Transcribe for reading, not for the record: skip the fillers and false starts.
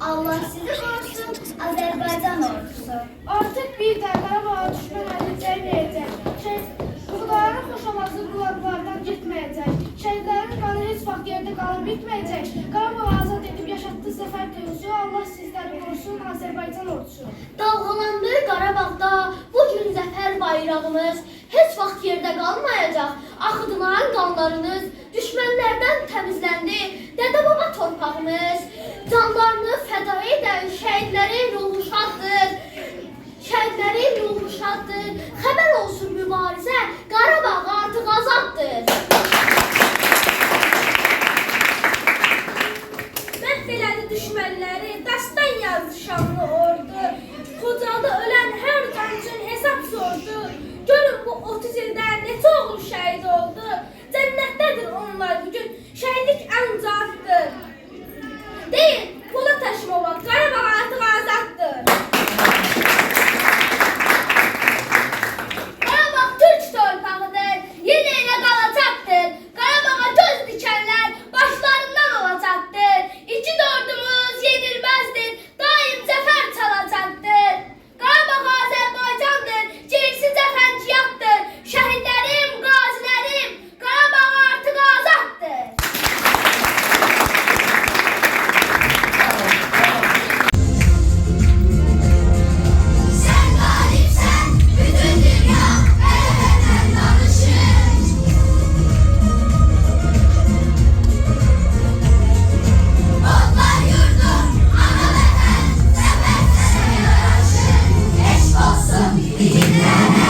Allah sizi korusun, Azərbaycan ordusu. Artıq bir də Qarabağa düşmən əli dəyməyəcək. Ruhların xoşamazı qulaqlardan getməyəcək. Şəhidlərin qanı heç vaxt yerdə qalıb bitməyəcək. Qarabağı azad edib yaşatdı zəfər duyğusu. Allah sizləri qorusun, Azərbaycan ordusu. Dalğalandı Qarabağda bugün zəfər bayrağımız. Heç vaxt yerdə qalmayacaq. Axıdılan qanlarınız düşmənlərdən təmizləndi. Dədə-baba torpağımız. Canlarını fəda edən şəhidlərin ruhu şaddır. Şəhidlərin ruhu şaddır. Xəbər olsun mübarizə, Qarabağ artıq azaddır. Məhv elədi düşmənləri, dastan yazdı şanlı ordu. Xocalda ölən hər can üçün hesab sordu. Görün bu 30 ildə neçə oğul şəhid oldu. Cənnətdədir onlar bugün, şəhidlik əncaddır. Deyil, Polat Həşimova, Qarabağ artıq azaddır. Qarabağ Türk torpağıdır, yenə elə qalacaqdır. Qarabağa göz dikənlər başlarından olacaqdır. İki ordumuz yenilməzdir, daim zəfər çalacaqdır. Qarabağ Azərbaycandır, gerisi cəfənciyatdır. Şəhidlərim, qazilərim, Qarabağ artıq azaddır. Sen galipsen, bütün dünya el danışır. Otlar yurdum, ana vatan, sever seni yaraşır. Eşk olsun dinlere.